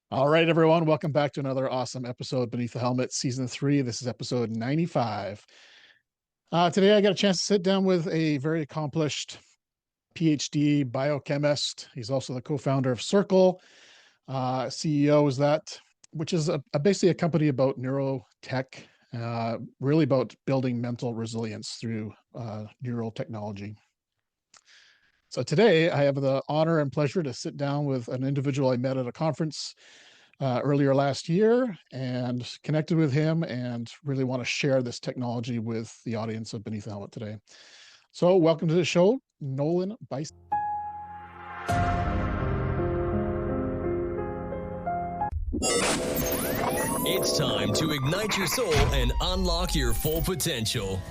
All right, everyone, welcome back to another awesome episode Beneath the Helmet, Season 3. This is episode 95. Today, I got a chance to sit down with a very accomplished PhD biochemist. He's also the co founder of Circl. CEO is that, which is basically a company about neurotech, really about building mental resilience through neurotechnology. So today, I have the honor and pleasure to sit down with an individual I met at a conference earlier last year and connected with him and really want to share this technology with the audience of Beneath the Helmet today. So, welcome to the show, Nolan Beise. It's time to ignite your soul and unlock your full potential.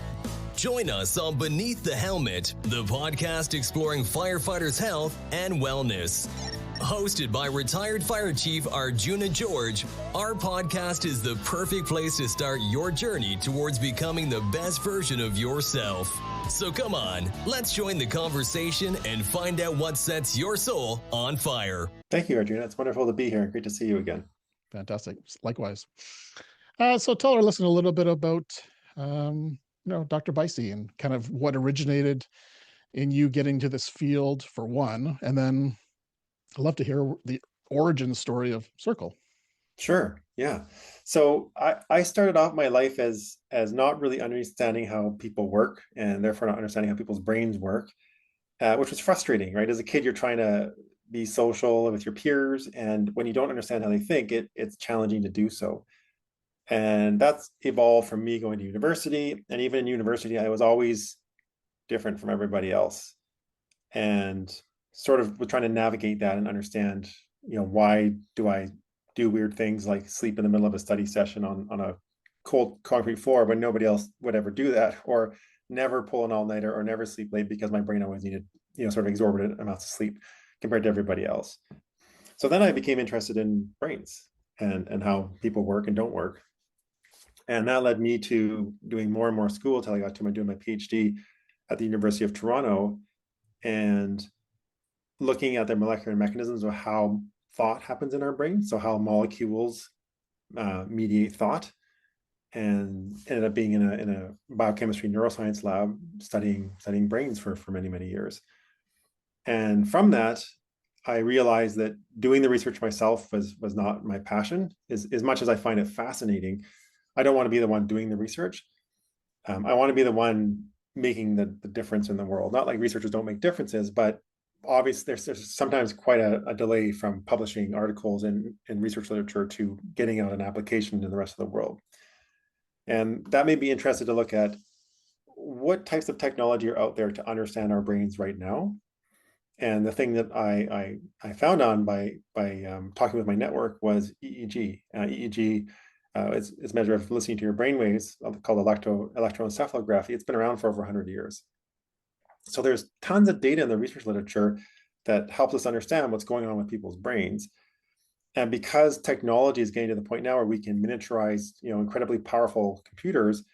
Join us on Beneath the Helmet, the podcast exploring firefighters' health and wellness. Hosted by retired fire chief Arjuna George, our podcast is the perfect place to start your journey towards becoming the best version of yourself. So come on, let's join the conversation and find out what sets your soul on fire. Thank you, Arjuna. It's wonderful to be here. Great to see you again. Fantastic. Likewise. So tell our listener a little bit about, Dr. Beise and kind of what originated in you getting to this field for one, and then I'd love to hear the origin story of Circl. Sure. Yeah. So I started off my life as not really understanding how people work and therefore not understanding how people's brains work, which was frustrating, right? As a kid, you're trying to be social with your peers, and when you don't understand how they think, it's challenging to do so. And that's evolved from me going to university. And even in university, I was always different from everybody else. And sort of was trying to navigate that and understand, why do I do weird things like sleep in the middle of a study session on a cold concrete floor when nobody else would ever do that, or never pull an all-nighter, or never sleep late because my brain always needed, sort of exorbitant amounts of sleep compared to everybody else. So then I became interested in brains and how people work and don't work. And that led me to doing more and more school until I got to doing my PhD at the University of Toronto and looking at the molecular mechanisms of how thought happens in our brain. So how molecules mediate thought, and ended up being in a biochemistry neuroscience lab studying brains for many, many years. And from that, I realized that doing the research myself was not my passion. As much as I find it fascinating, I don't want to be the one doing the research. I want to be the one making the difference in the world. Not like researchers don't make differences, but obviously there's sometimes quite a delay from publishing articles in research literature to getting out an application to the rest of the world. And that made me interested to look at what types of technology are out there to understand our brains right now. And the thing that I found on by talking with my network was EEG. EEG is a measure of listening to your brain waves, called electroencephalography. It's been around for over 100 years. So there's tons of data in the research literature that helps us understand what's going on with people's brains. And because technology is getting to the point now where we can miniaturize, incredibly powerful computers,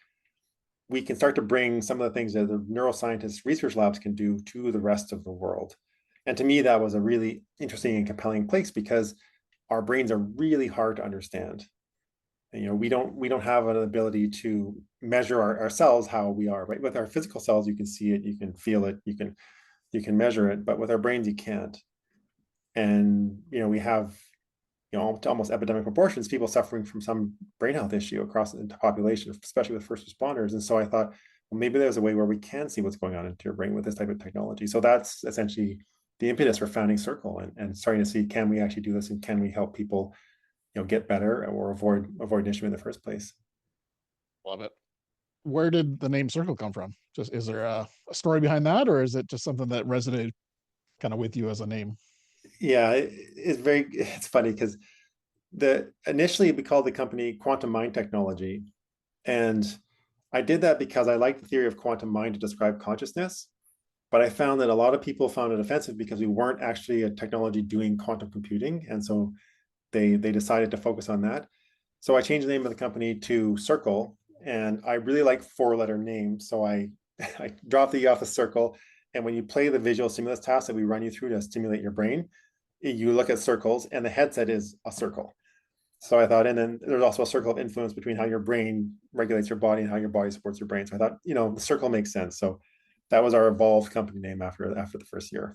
we can start to bring some of the things that the neuroscientists research labs can do to the rest of the world. And to me, that was a really interesting and compelling place because our brains are really hard to understand. And, we don't have an ability to measure our cells how we are, right? With our physical cells, you can see it, you can feel it, you can measure it, but with our brains, you can't. And, we have, almost epidemic proportions, people suffering from some brain health issue across the population, especially with first responders. And so I thought, well, maybe there's a way where we can see what's going on into your brain with this type of technology. So that's essentially the impetus for founding Circl and starting to see, can we actually do this, and can we help people get better or avoid an issue in the first place. Love it. Where did the name Circl come from? Just is there a story behind that, or is it just something that resonated kind of with you as a name? Yeah, it's funny because initially we called the company Quantum Mind Technology. And I did that because I like the theory of quantum mind to describe consciousness. But I found that a lot of people found it offensive because we weren't actually a technology doing quantum computing. And so they decided to focus on that. So I changed the name of the company to Circl, and I really like 4-letter names. So I dropped the E off of Circl. And when you play the visual stimulus task that we run you through to stimulate your brain, you look at circles and the headset is a circle. So I thought, and then there's also a circle of influence between how your brain regulates your body and how your body supports your brain. So I thought, the circle makes sense. So that was our evolved company name after the first year.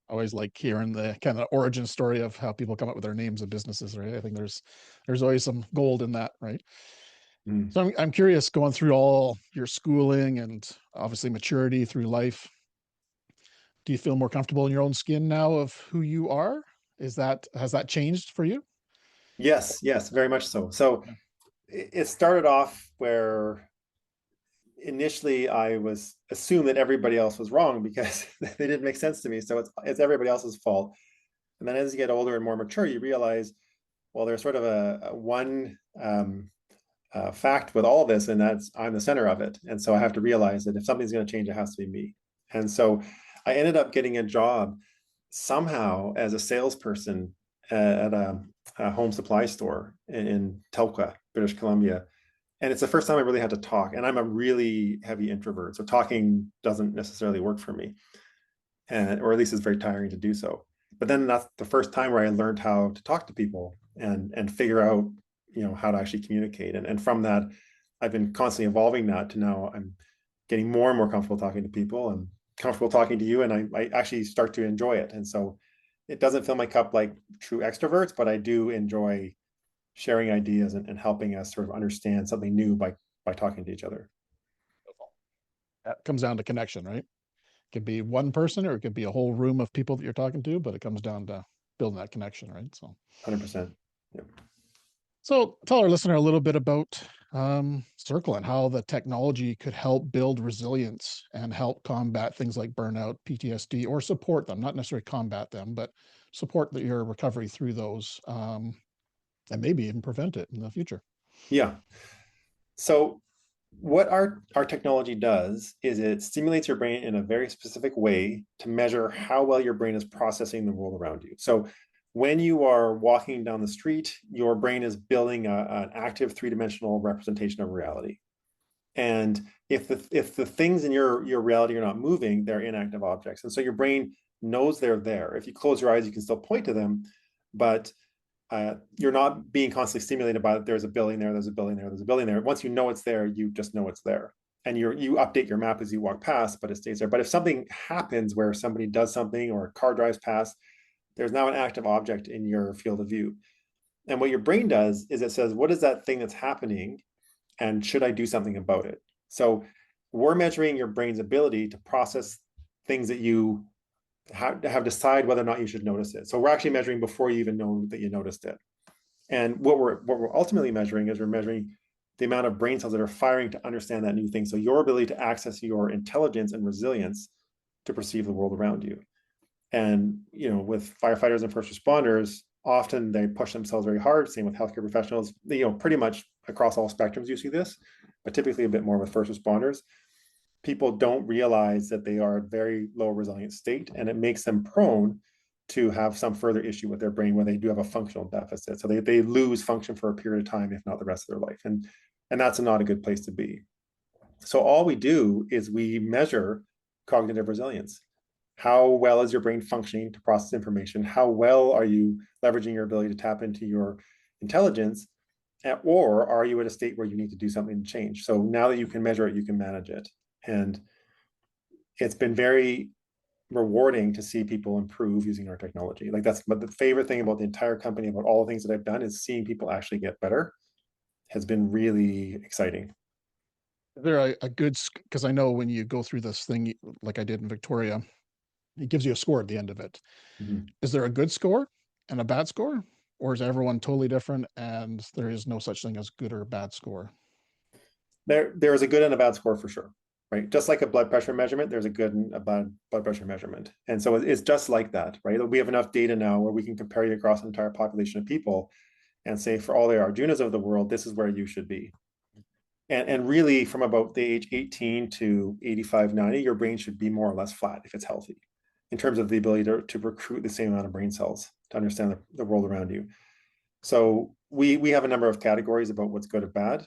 Always like hearing the kind of origin story of how people come up with their names of businesses, right? I think there's always some gold in that, right? Mm. So I'm curious, going through all your schooling and obviously maturity through life, do you feel more comfortable in your own skin now of who you are? Has that changed for you? Yes, very much so. So Yeah. it started off where initially I was assumed that everybody else was wrong because they didn't make sense to me. So it's everybody else's fault. And then as you get older and more mature, you realize, well, there's sort of a one fact with all of this, and that's I'm the center of it. And so I have to realize that if something's going to change, it has to be me. And so I ended up getting a job somehow as a salesperson at a home supply store in Telkwa, British Columbia. And it's the first time I really had to talk. And I'm a really heavy introvert. So talking doesn't necessarily work for me. Or at least it's very tiring to do so. But then that's the first time where I learned how to talk to people and figure out, how to actually communicate. And from that, I've been constantly evolving that to now I'm getting more and more comfortable talking to people and comfortable talking to you. And I actually start to enjoy it. And so it doesn't fill my cup like true extroverts, but I do enjoy sharing ideas and helping us sort of understand something new by talking to each other. That comes down to connection, right? It could be one person or it could be a whole room of people that you're talking to, but it comes down to building that connection, right? So 100%. Yep. So tell our listener a little bit about Circl and how the technology could help build resilience and help combat things like burnout, PTSD, or support them, not necessarily combat them, but support your recovery through those, and maybe even prevent it in the future. Yeah. So what our technology does is it stimulates your brain in a very specific way to measure how well your brain is processing the world around you. So when you are walking down the street, your brain is building an active three-dimensional representation of reality. And if the things in your reality are not moving, they're inactive objects. And so your brain knows they're there. If you close your eyes, you can still point to them, but you're not being constantly stimulated by there's a building there, there's a building there, there's a building there. Once you know it's there, you just know it's there. And you update your map as you walk past, but it stays there. But if something happens where somebody does something or a car drives past, there's now an active object in your field of view. And what your brain does is it says, what is that thing that's happening? And should I do something about it? So we're measuring your brain's ability to process things that you have decide whether or not you should notice it. So we're actually measuring before you even know that you noticed it. And what we're ultimately measuring is we're measuring the amount of brain cells that are firing to understand that new thing. So your ability to access your intelligence and resilience to perceive the world around you. And with firefighters and first responders, often they push themselves very hard. Same with healthcare professionals. Pretty much across all spectrums you see this, but typically a bit more with first responders. People don't realize that they are a very low resilient state, and it makes them prone to have some further issue with their brain where they do have a functional deficit. So they lose function for a period of time, if not the rest of their life. And that's not a good place to be. So all we do is we measure cognitive resilience. How well is your brain functioning to process information? How well are you leveraging your ability to tap into your intelligence? Or are you at a state where you need to do something to change? So now that you can measure it, you can manage it. And it's been very rewarding to see people improve using our technology. Like that's but the favorite thing about the entire company, about all the things that I've done, is seeing people actually get better has been really exciting. Is there a good, because I know when you go through this thing, like I did in Victoria, it gives you a score at the end of it. Mhm. Is there a good score and a bad score? Or is everyone totally different and there is no such thing as good or bad score? There is a good and a bad score for sure, right? Just like a blood pressure measurement, there's a good and a bad blood pressure measurement. And so it's just like that, right? We have enough data now where we can compare you across an entire population of people and say, for all the Arjunas of the world, this is where you should be. And really, from about the age 18 to 85, 90, your brain should be more or less flat if it's healthy, in terms of the ability to recruit the same amount of brain cells to understand the world around you. So we have a number of categories about what's good or bad.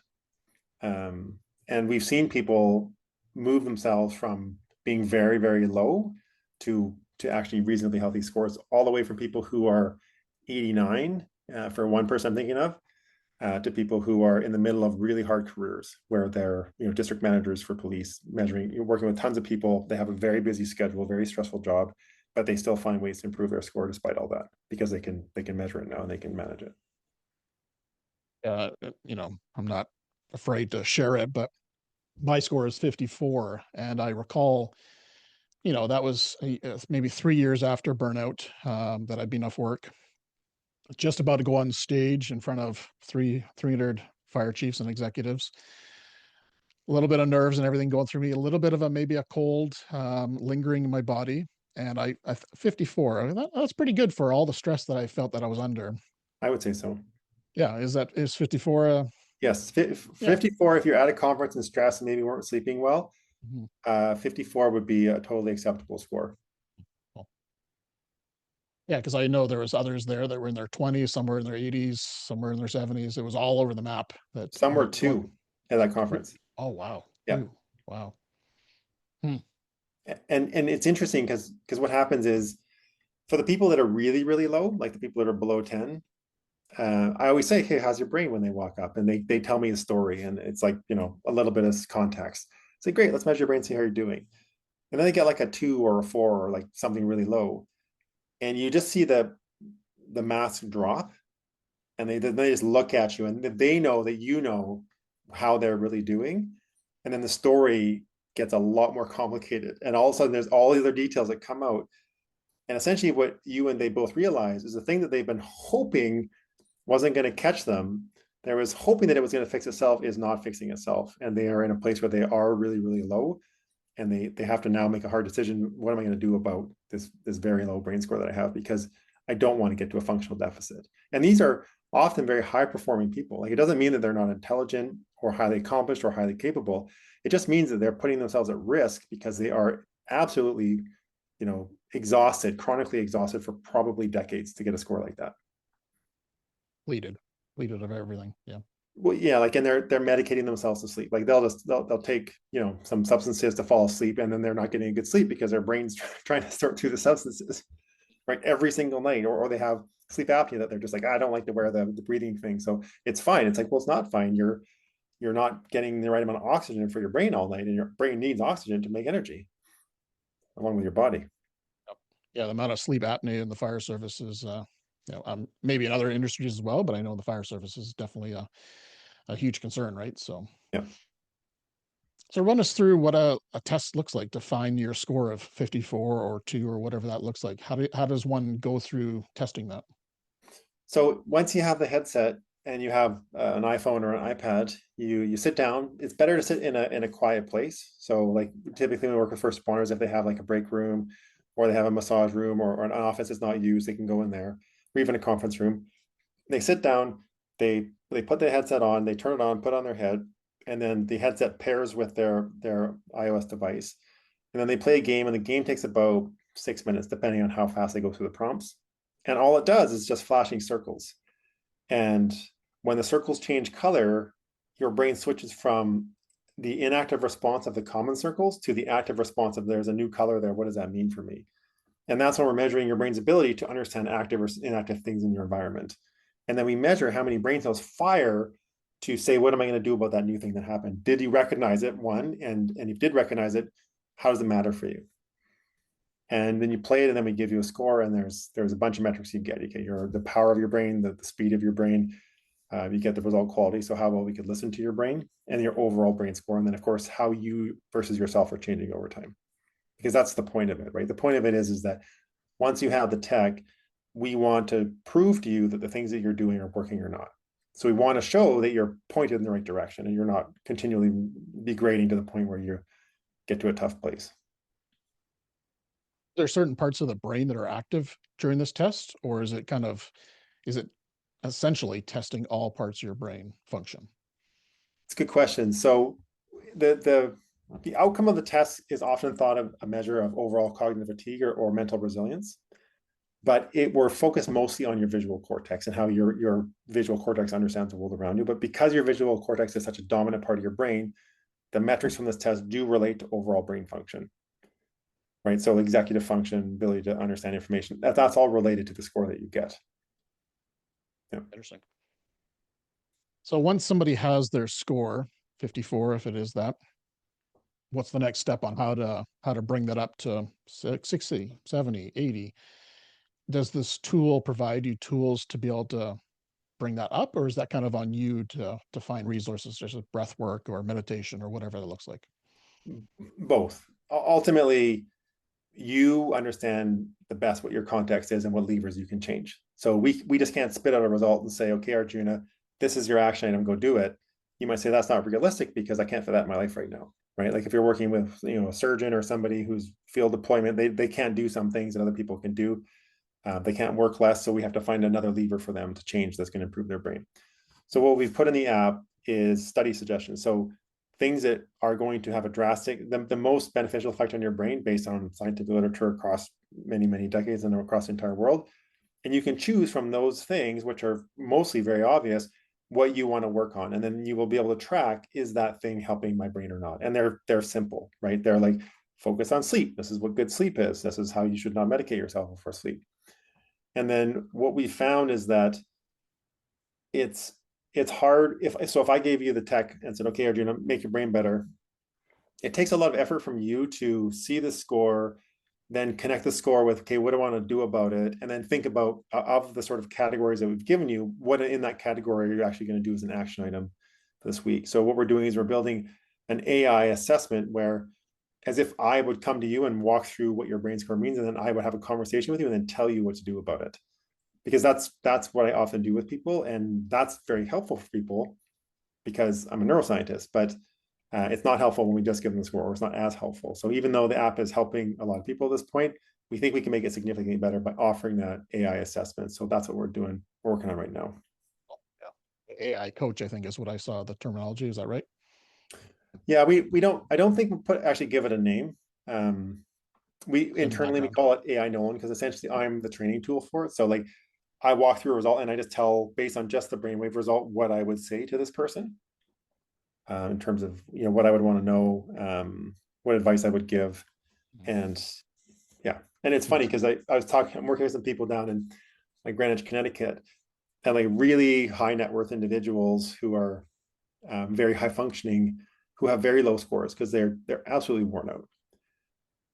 And we've seen people move themselves from being very, very low to to actually reasonably healthy scores, all the way from people who are 89 for one person I'm thinking of, to people who are in the middle of really hard careers where they're district managers for police, working with tons of people. They have a very busy schedule, very stressful job, but they still find ways to improve their score despite all that because they can measure it now and they can manage it. I'm not afraid to share it, but my score is 54, and I recall, that was maybe 3 years after burnout, that I'd been off work, just about to go on stage in front of 300 fire chiefs and executives. A little bit of nerves and everything going through me, a little bit of maybe a cold lingering in my body. And 54, that's pretty good for all the stress that I felt that I was under. I would say so. Yeah. Is 54? Yes. Yeah. 54, if you're at a conference and stressed and maybe weren't sleeping well, Mhm. 54 would be a totally acceptable score. Cool. Yeah, because I know there was others there that were in their 20s, somewhere in their 80s, somewhere in their 70s. It was all over the map. Some were two at that conference. Oh, wow. Yeah. Ooh, wow. Hmm. And it's interesting because what happens is, for the people that are really, really low, like the people that are below 10, I always say, hey, how's your brain, when they walk up and they tell me a story, and it's like, a little bit of context. Say, great, let's measure your brain, see how you're doing. And then they get like a 2 or a 4 or like something really low. And you just see the mask drop, and they just look at you, and they know that how they're really doing. And then the story gets a lot more complicated. And all of a sudden there's all the other details that come out. And essentially what you and they both realize is the thing that they've been hoping wasn't going to catch them. They was hoping that it was going to fix itself is not fixing itself. And they are in a place where they are really, really low. And they have to now make a hard decision. What am I going to do about this very low brain score that I have? Because I don't want to get to a functional deficit. And these are often very high performing people. Like, it doesn't mean that they're not intelligent or highly accomplished or highly capable. It just means that they're putting themselves at risk because they are absolutely, exhausted, chronically exhausted for probably decades to get a score like that. Bleeded of everything. Yeah. Well, yeah, like, and they're medicating themselves to sleep. Like they'll take, some substances to fall asleep, and then they're not getting a good sleep because their brain's trying to sort through the substances, right, every single night. Or they have sleep apnea that they're just like, I don't like to wear the breathing thing, so it's fine. It's like, well, it's not fine. You're not getting the right amount of oxygen for your brain all night, and your brain needs oxygen to make energy along with your body. Yeah, the amount of sleep apnea in the fire service is, maybe in other industries as well, but I know the fire service is definitely a huge concern, right? Yeah. So run us through what a test looks like to find your score of 54 or 2 or whatever that looks like. How does one go through testing that? So once you have the headset and you have an iPhone or an iPad, you sit down. It's better to sit in a quiet place. So, like, typically we work with first responders, if they have like a break room or they have a massage room or an office that's not used, they can go in there, or even a conference room. They sit down, they put the headset on, they turn it on, put it on their head, and then the headset pairs with their iOS device. And then they play a game, and the game takes about 6 minutes, depending on how fast they go through the prompts. And all it does is just flashing circles. And when the circles change color, your brain switches from the inactive response of the common circles to the active response of, there's a new color there, what does that mean for me? And that's when we're measuring your brain's ability to understand active or inactive things in your environment. And then we measure how many brain cells fire to say, what am I going to do about that new thing that happened? Did you recognize it? One, and if you did recognize it, how does it matter for you? And then you play it, and then we give you a score, and there's a bunch of metrics you get. You get the power of your brain, the speed of your brain, you get the result quality, so how well we could listen to your brain, and your overall brain score, and then of course how you versus yourself are changing over time. Because that's the point of it, right? The point of it is that once you have the tech, we want to prove to you that the things that you're doing are working or not. So we want to show that you're pointed in the right direction and you're not continually degrading to the point where you get to a tough place. There are certain parts of the brain that are active during this test, or is it essentially testing all parts of your brain function? It's a good question. So the outcome of the test is often thought of a measure of overall cognitive fatigue or mental resilience, but we're focused mostly on your visual cortex and how your visual cortex understands the world around you. But because your visual cortex is such a dominant part of your brain, the metrics from this test do relate to overall brain function. right? So executive function, ability to understand information, that's all related to the score that you get. Yeah. Interesting. So once somebody has their score, 54, if it is that, what's the next step on how to bring that up to 60, 70, 80? Does this tool provide you tools to be able to bring that up, or is that kind of on you to find resources such as breath work or meditation or whatever that looks like? Both. Ultimately, you understand the best what your context is and what levers you can change. So we just can't spit out a result and say, okay, Arjuna, this is your action item, go do it. You might say that's not realistic because I can't fit that in my life right now, right? Like if you're working with, a surgeon or somebody who's field deployment, they can't do some things that other people can do. They can't work less, so we have to find another lever for them to change that's going to improve their brain. So what we've put in the app is study suggestions. So things that are going to have a drastic, the most beneficial effect on your brain based on scientific literature across many, many decades and across the entire world. And you can choose from those things, which are mostly very obvious, what you want to work on. And then you will be able to track, is that thing helping my brain or not? And they're simple, right? They're like, focus on sleep. This is what good sleep is. This is how you should not medicate yourself before sleep. And then what we found is that it's hard if I gave you the tech and said, okay, Arjuna, make your brain better, it takes a lot of effort from you to see the score, then connect the score with, okay, what do I want to do about it? And then think about of the sort of categories that we've given you, what in that category are you actually going to do as an action item this week? So what we're doing is we're building an AI assessment where, as if I would come to you and walk through what your brain score means, and then I would have a conversation with you and then tell you what to do about it. Because that's what I often do with people, and that's very helpful for people because I'm a neuroscientist, but it's not helpful when we just give them the score, or it's not as helpful. So even though the app is helping a lot of people at this point, we think we can make it significantly better by offering that AI assessment. So that's what we're working on right now. Yeah. AI coach, I think, is what I saw the terminology. Is that right? Yeah, I don't think we actually give it a name. We In the internally we background. call it AI Nolan because essentially I'm the training tool for it. So like I walk through a result and I just tell, based on just the brainwave result, what I would say to this person in terms of what I would want to know, what advice I would give, and yeah. And it's funny because I'm working with some people down in like Greenwich, Connecticut, and like really high net worth individuals who are very high functioning, who have very low scores because they're absolutely worn out,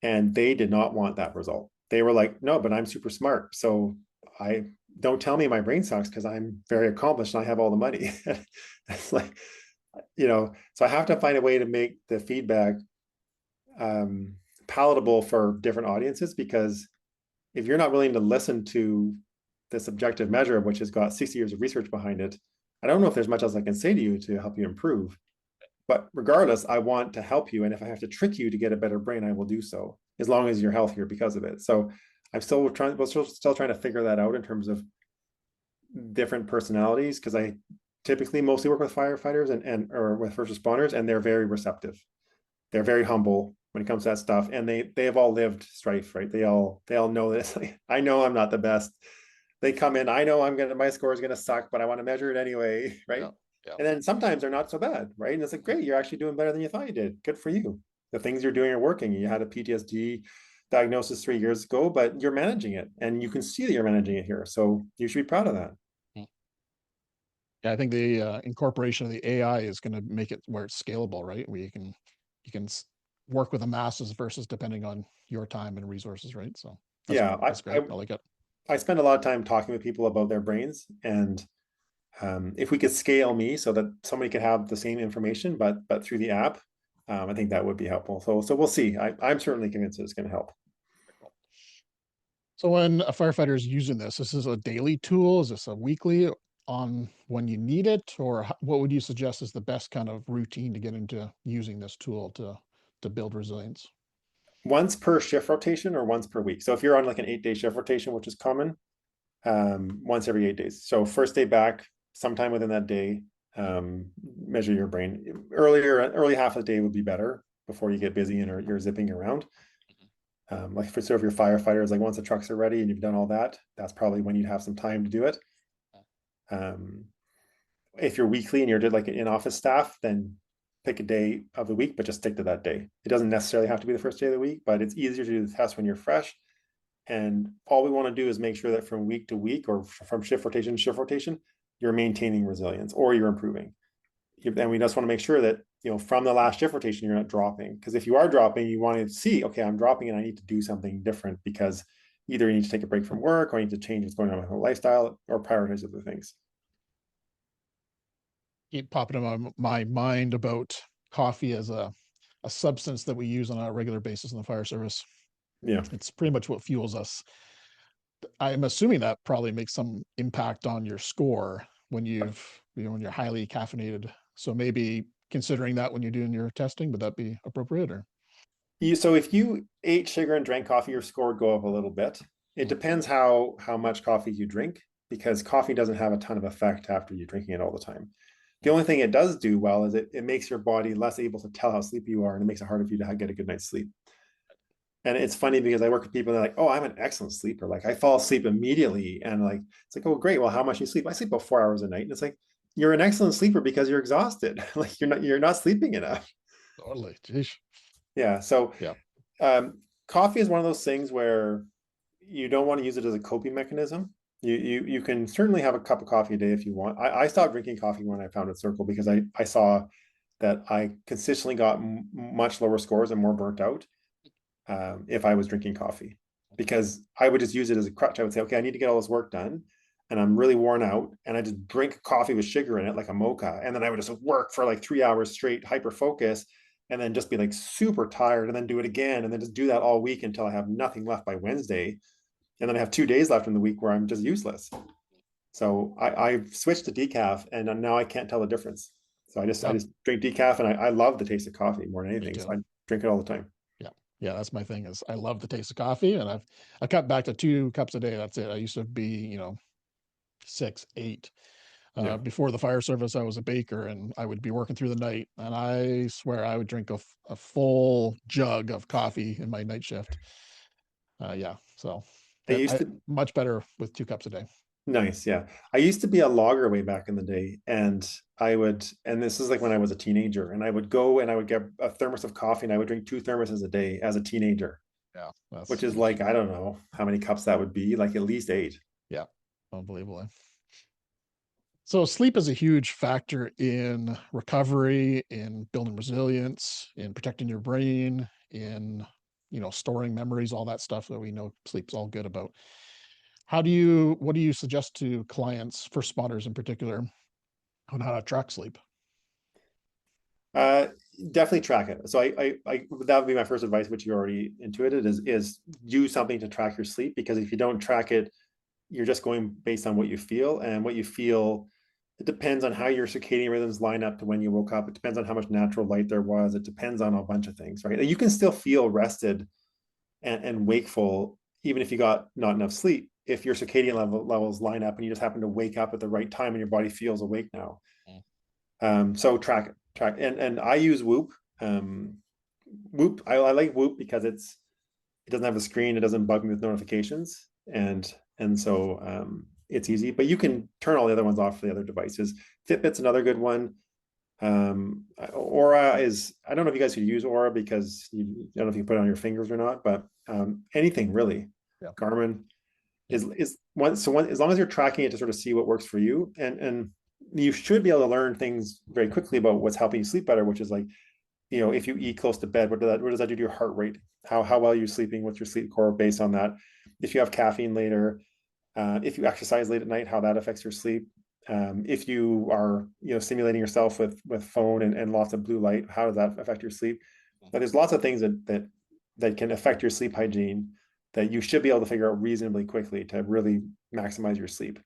and they did not want that result. They were like, no, but I'm super smart, so I don't tell me my brain sucks because I'm very accomplished and I have all the money. It's like, so I have to find a way to make the feedback palatable for different audiences, because if you're not willing to listen to this objective measure, which has got 60 years of research behind it, I don't know if there's much else I can say to you to help you improve. But regardless, I want to help you. And if I have to trick you to get a better brain, I will do so, as long as you're healthier because of it. So I'm still trying to figure that out in terms of different personalities, because I typically mostly work with firefighters or with first responders, and they're very receptive. They're very humble when it comes to that stuff, and they have all lived strife, right? They all know that it's like, I know I'm not the best. They come in, I know my score is gonna suck, but I want to measure it anyway, right? Yeah. Yeah. And then sometimes they're not so bad, right? And it's like, great, you're actually doing better than you thought you did. Good for you. The things you're doing are working. You had a PTSD diagnosis 3 years ago, but you're managing it, and you can see that you're managing it here. So you should be proud of that. Yeah, I think the incorporation of the AI is going to make it where it's scalable, right? Where you can work with the masses versus depending on your time and resources, right? So Yeah, that's great. I like it. I spend a lot of time talking with people about their brains, and if we could scale me so that somebody could have the same information, but through the app, I think that would be helpful. So we'll see. I'm certainly convinced it's going to help. So when a firefighter is using this is a daily tool? Is this a weekly on when you need it, or what would you suggest is the best kind of routine to get into using this tool to build resilience? Once per shift rotation or once per week. So if you're on like an 8-day shift rotation, which is common, once every 8 days. So first day back, sometime within that day, measure your brain. Early half of the day would be better before you get busy and you're zipping around. Like if you're firefighters, like once the trucks are ready and you've done all that, that's probably when you'd have some time to do it. If you're weekly and you're like an in-office staff, then pick a day of the week, but just stick to that day. It doesn't necessarily have to be the first day of the week, but it's easier to do the test when you're fresh. And all we want to do is make sure that from week to week or from shift rotation to shift rotation, you're maintaining resilience or you're improving. And we just want to make sure that, from the last shift rotation, you're not dropping. Because if you are dropping, you want to see, okay, I'm dropping and I need to do something different, because either you need to take a break from work or you need to change what's going on with my lifestyle or prioritize other things. Keep popping in my mind about coffee as a substance that we use on a regular basis in the fire service. Yeah. It's pretty much what fuels us. I'm assuming that probably makes some impact on your score when when you're highly caffeinated. So maybe considering that when you're doing your testing, would that be appropriate? Or So if you ate sugar and drank coffee, your score would go up a little bit. It depends how much coffee you drink, because coffee doesn't have a ton of effect after you're drinking it all the time. The only thing it does do well is it makes your body less able to tell how sleepy you are, and it makes it harder for you to get a good night's sleep. And it's funny because I work with people and they're like, "Oh, I'm an excellent sleeper. Like I fall asleep immediately." And like, it's like, "Oh, great. Well, how much you sleep?" "I sleep about 4 hours a night." And it's like, "You're an excellent sleeper because you're exhausted. Like you're not sleeping enough." totally. Jeez. Yeah. So Yeah. coffee is one of those things where you don't want to use it as a coping mechanism. You can certainly have a cup of coffee a day if you want. I stopped drinking coffee when I founded Circl, because I saw that I consistently got much lower scores and more burnt out if I was drinking coffee, because I would just use it as a crutch. I would say, okay, I need to get all this work done and I'm really worn out, and I just drink coffee with sugar in it like a mocha, and then I would just work for like 3 hours straight, hyper focus, and then just be like super tired, and then do it again, and then just do that all week until I have nothing left by Wednesday, and then I have 2 days left in the week where I'm just useless. So I've switched to decaf, and now I can't tell the difference. So I Yeah. just drink decaf, and I love the taste of coffee more than Me anything. too. So I drink it all the time. Yeah. Yeah. That's my thing is I love the taste of coffee, and I cut back to 2 cups a day. That's it. I used to be, 6, 8. Yeah. Before the fire service, I was a baker and I would be working through the night. And I swear I would drink a full jug of coffee in my night shift. Yeah. So I used I to much better with 2 cups a day. Nice, yeah. I used to be a logger way back in the day, and and this is like when I was a teenager, and I would go and I would get a thermos of coffee, and I would drink 2 thermoses a day as a teenager, Yeah. which is like, I don't know how many cups that would be, like at least 8. Yeah. Unbelievable. So sleep is a huge factor in recovery, in building resilience, in protecting your brain, in storing memories, all that stuff that we know sleep's all good about. What do you suggest to clients, first responders in particular, on how to track sleep? Uh, Definitely track it. So that would be my first advice, which you already intuited, is do something to track your sleep, because if you don't track it, you're just going based on what you feel, and what you feel, it depends on how your circadian rhythms line up to when you woke up. It depends on how much natural light there was. It depends on a bunch of things, right? You can still feel rested and wakeful even if you got not enough sleep, if your circadian levels line up and you just happen to wake up at the right time and your body feels awake now. So track it, and I use Whoop. Whoop, I like Whoop because it doesn't have a screen, it doesn't bug me with notifications, and so it's easy. But you can turn all the other ones off for the other devices. Fitbit's another good one. Aura is, I don't know if you guys could use Aura, because I don't know if you put it on your fingers or not, but anything really. Yeah. Garmin is one. So as long as you're tracking it to sort of see what works for you, and you should be able to learn things very quickly about what's helping you sleep better, which is like, if you eat close to bed, what does that do to your heart rate? How well you're sleeping, what's your sleep core based on that? If you have caffeine later, if you exercise late at night, how that affects your sleep. If you are, stimulating yourself with phone and lots of blue light, how does that affect your sleep? But there's lots of things that can affect your sleep hygiene that you should be able to figure out reasonably quickly to really maximize your sleep.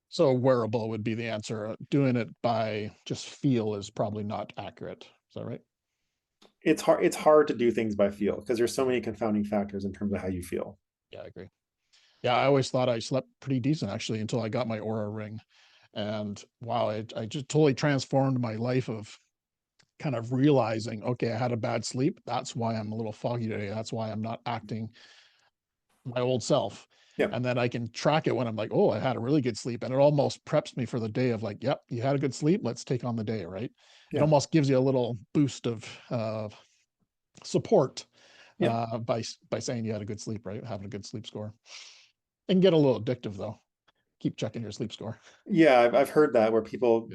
So wearable would be the answer. Doing it by just feel is probably not accurate. Is that right? It's hard to do things by feel, because there's so many confounding factors in terms of how you feel. Yeah, I agree. Yeah, I always thought I slept pretty decent actually until I got my Aura ring. And wow, I just totally transformed my life of kind of realizing, okay, I had a bad sleep. That's why I'm a little foggy today. That's why I'm not acting my old self. Yep. And then I can track it when I'm like, oh, I had a really good sleep. And it almost preps me for the day of like, yep, you had a good sleep. Let's take on the day, right? It Yeah. almost gives you a little boost of support Yeah. by saying you had a good sleep, right? Having a good sleep score. It can get a little addictive though. Keep checking your sleep score. Yeah, I've heard that where people,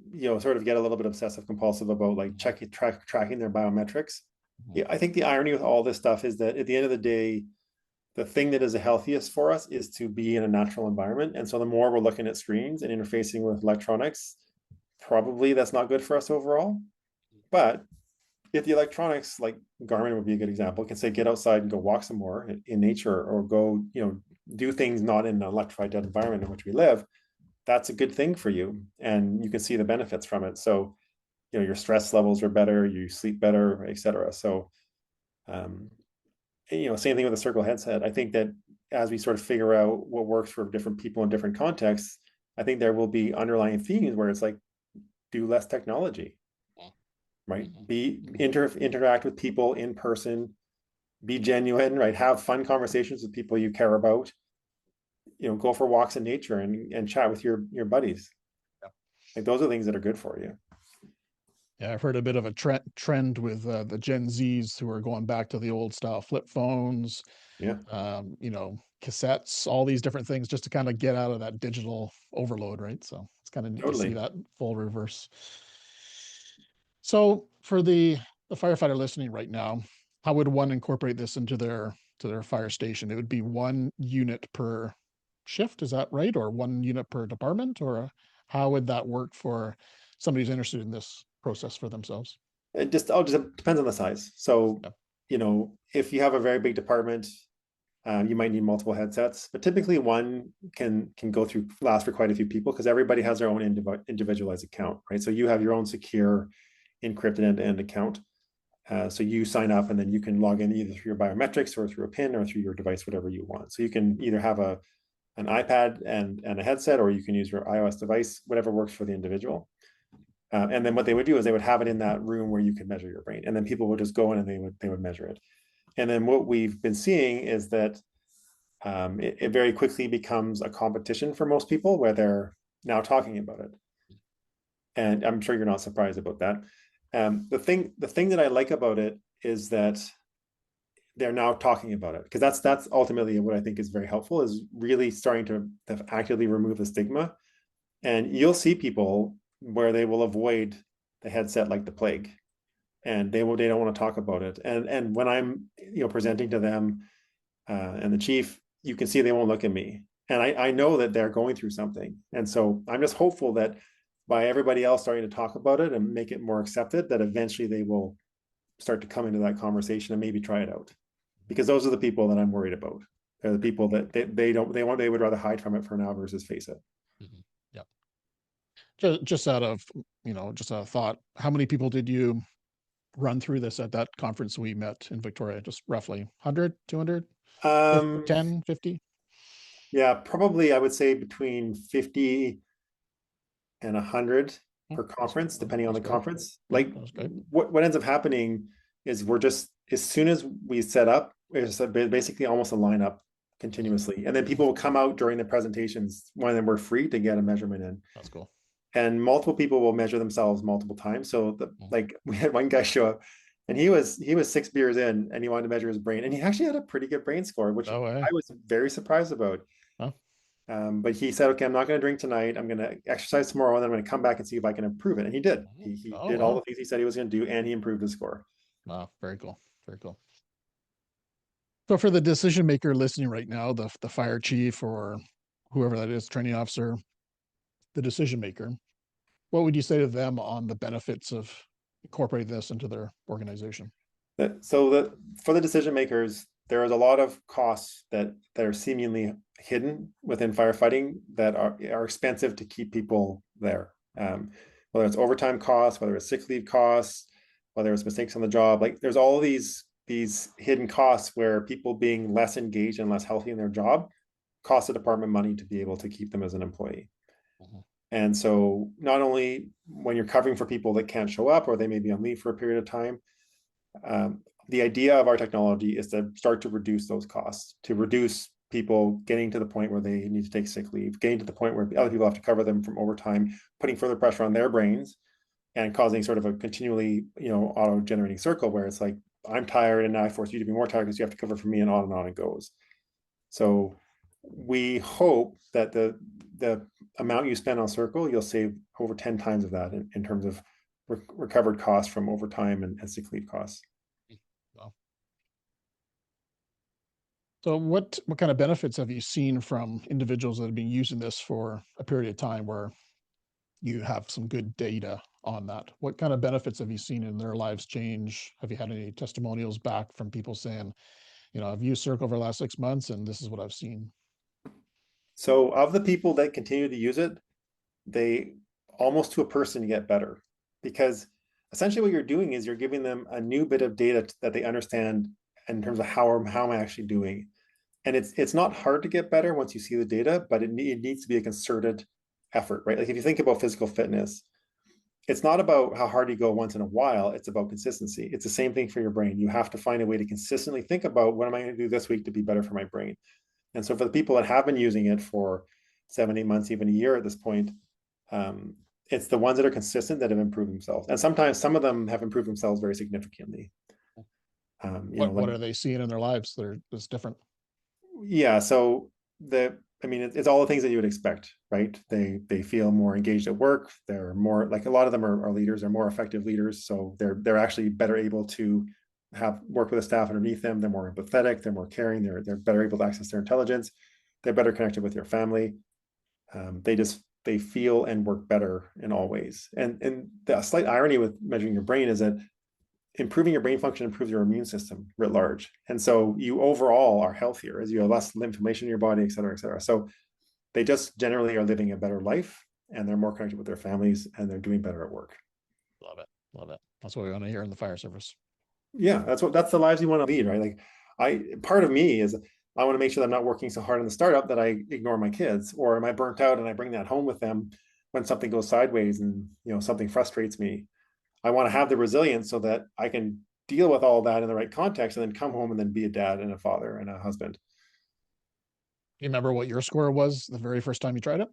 Yeah. sort of get a little bit obsessive compulsive about like tracking their biometrics. Mhm. Yeah, I think the irony with all this stuff is that at the end of the day, the thing that is the healthiest for us is to be in a natural environment. And so the more we're looking at screens and interfacing with electronics, probably that's not good for us overall. But if the electronics, like Garmin would be a good example, can say get outside and go walk some more in nature, or go, do things not in an electrified environment in which we live, that's a good thing for you. And you can see the benefits from it. So, your stress levels are better, you sleep better, etc. So, um, same thing with the Circl headset. I think that as we sort of figure out what works for different people in different contexts, I think there will be underlying themes where it's like, do less technology, right? Mhm. Interact with people in person, be genuine, right? Have fun conversations with people you care about. Go for walks in nature and chat with your buddies. Yeah. Like those are things that are good for you. Yeah, I've heard a bit of a trend with the Gen Zs who are going back to the old style flip phones, Yeah, cassettes, all these different things just to kind of get out of that digital overload, right? So it's kind of neat to see totally. that full reverse. So for the firefighter listening right now, how would one incorporate this into their fire station? It would be one unit per shift, is that right? Or one unit per department? Or how would that work for somebody who's interested in this process for themselves? It just depends on the size. So, Yep. if you have a very big department, you might need multiple headsets, but typically one can go through last for quite a few people because everybody has their own individualized account, right? So you have your own secure, encrypted end-to-end account. So you sign up and then you can log in either through your biometrics or through a PIN or through your device, whatever you want. So you can either have an iPad and a headset, or you can use your iOS device, whatever works for the individual. And then what they would do is they would have it in that room where you could measure your brain, and then people would just go in and they would measure it. And then what we've been seeing is that it very quickly becomes a competition for most people where they're now talking about it. And I'm sure you're not surprised about that. The thing that I like about it is that they're now talking about it, because that's ultimately what I think is very helpful, is really starting to actively remove the stigma. And you'll see people where they will avoid the headset like the plague, and they don't want to talk about it. And when I'm presenting to them and the chief, you can see they won't look at me, and I know that they're going through something. And so I'm just hopeful that by everybody else starting to talk about it and make it more accepted, that eventually they will start to come into that conversation and maybe try it out, because those are the people that I'm worried about. They're the people that they would rather hide from it for now versus face it. Mhm. Yep. Just out of, just a thought, how many people did you run through this at that conference we met in Victoria? Just roughly 100, 200, Um, 10, 50? yeah, probably I would say between 50 and 100 per conference, depending on That's the great. conference. Yeah, Like that was great. what ends up happening is we're just, as soon as we set up, it's basically almost a lineup continuously. And then people will come out during the presentations when we're free to get a measurement in. That's cool. And multiple people will measure themselves multiple times. So like we had one guy show up and he was 6 beers in and he wanted to measure his brain. And he actually had a pretty good brain score, which No way. I was very surprised about. Huh? But he said, okay, I'm not going to drink tonight. I'm going to exercise tomorrow, and then I'm going to come back and see if I can improve it. And he did. He Oh, did all wow. the things he said he was going to do, and he improved his score. Wow. Very cool. Very cool. So for the decision maker listening right now, the fire chief or whoever that is, training officer, the decision maker, what would you say to them on the benefits of incorporating this into their organization? So for the decision makers, there is a lot of costs that are seemingly hidden within firefighting that are expensive to keep people there. Whether it's overtime costs, whether it's sick leave costs, whether it's mistakes on the job, like there's all these hidden costs where people being less engaged and less healthy in their job cost the department money to be able to keep them as an employee. Mhm. And so not only when you're covering for people that can't show up or they may be on leave for a period of time, the idea of our technology is to start to reduce those costs, to reduce people getting to the point where they need to take sick leave, getting to the point where other people have to cover them from overtime, putting further pressure on their brains, and causing sort of a continually, auto-generating circle where it's like, I'm tired and now I force you to be more tired because you have to cover for me, and on it goes. So we hope that the amount you spend on Circl, you'll save over 10 times of that in terms of recovered costs from overtime and sick leave costs. Wow. So what kind of benefits have you seen from individuals that have been using this for a period of time where you have some good data on that? What kind of benefits have you seen in their lives change? Have you had any testimonials back from people saying, I've used Circl over the last 6 months and this is what I've seen? So of the people that continue to use it, they almost to a person get better, because essentially what you're doing is you're giving them a new bit of data that they understand in terms of how am I actually doing. And it's not hard to get better once you see the data, but it needs to be a concerted effort, right? Like if you think about physical fitness, it's not about how hard you go once in a while, it's about consistency. It's the same thing for your brain. You have to find a way to consistently think about, what am I going to do this week to be better for my brain? And so for the people that have been using it for 7, 8 months, even a year at this point, it's the ones that are consistent that have improved themselves. And sometimes some of them have improved themselves very significantly. What are they seeing in their lives that's different? Yeah, so it's all the things that you would expect, right? They feel more engaged at work. They're more, like, a lot of them are leaders, they're more effective leaders. So they're actually better able to work with a staff underneath them. They're more empathetic, they're more caring, they're better able to access their intelligence, they're better connected with their family. They feel and work better in all ways. And the slight irony with measuring your brain is that improving your brain function improves your immune system writ large. And so you overall are healthier as you have less inflammation in your body, et cetera, et cetera. So they just generally are living a better life, and they're more connected with their families, and they're doing better at work. Love it. Love it. That's what we want to hear in the fire service. Yeah, that's the lives you want to lead, right? Like part of me is, I want to make sure that I'm not working so hard in the startup that I ignore my kids, or am I burnt out and I bring that home with them when something goes sideways and something frustrates me. I want to have the resilience so that I can deal with all that in the right context, and then come home and then be a dad and a father and a husband. You remember what your score was the very first time you tried it?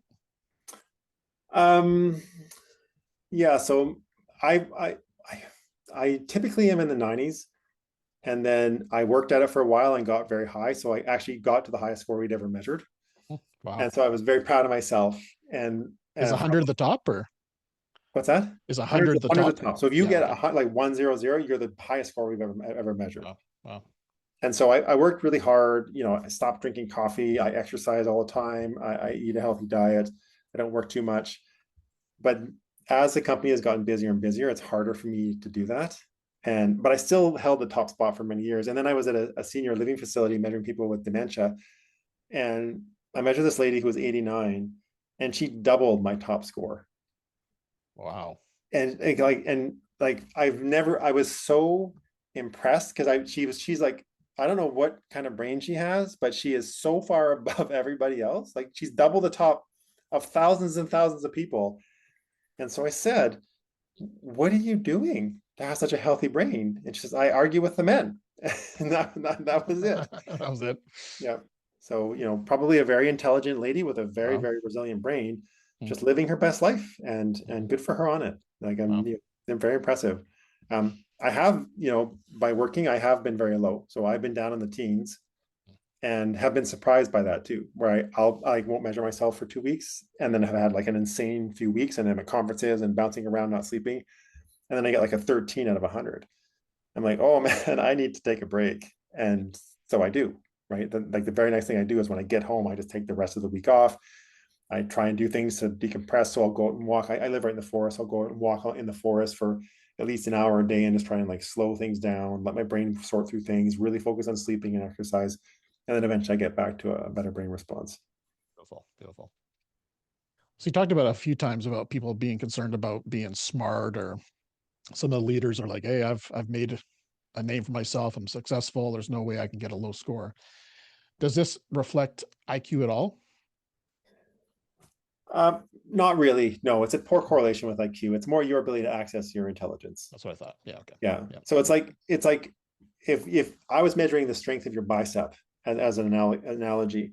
Yeah, so I typically am in the 90s, and then I worked at it for a while and got very high. So I actually got to the highest score we'd ever measured. Wow. And so I was very proud of myself. And is 100 the top, or what's that? Is 100 the top? So if you get like 100, you're the highest score we've ever measured. Wow. And so I worked really hard. I stopped drinking coffee. I exercise all the time. I eat a healthy diet. I don't work too much. But as the company has gotten busier and busier, it's harder for me to do that. But I still held the top spot for many years. And then I was at a senior living facility measuring people with dementia. And I measured this lady who was 89, and she doubled my top score. Wow. And I was so impressed, because she's like, I don't know what kind of brain she has, but she is so far above everybody else. Like, she's double the top of thousands and thousands of people. And so I said, what are you doing to have such a healthy brain? And she says, I argue with the men. And that was it. That was it. Yeah. So, probably a very intelligent lady with a very, very resilient brain, just living her best life, and good for her on it. Like, they're very impressive. I have, by working, I have been very low. So I've been down in the teens, and have been surprised by that too, where I won't measure myself for 2 weeks, and then have had like an insane few weeks, and I'm at conferences and bouncing around, not sleeping. And then I get like a 13 out of 100. I'm like, oh man, I need to take a break. And so I do, right? The very next thing I do is, when I get home, I just take the rest of the week off. I try and do things to decompress. So I'll go out and walk. I live right in the forest. I'll go out and walk out in the forest for at least an hour a day, and just try and like slow things down, let my brain sort through things, really focus on sleeping and exercise. And then eventually I get back to a better brain response. Beautiful, beautiful. So you talked about a few times about people being concerned about being smart, or some of the leaders are like, hey, I've made a name for myself. I'm successful. There's no way I can get a low score. Does this reflect IQ at all? Not really. No, it's a poor correlation with IQ. It's more your ability to access your intelligence. That's what I thought. Yeah. Okay. Yeah. So it's like if I was measuring the strength of your bicep, as an analogy.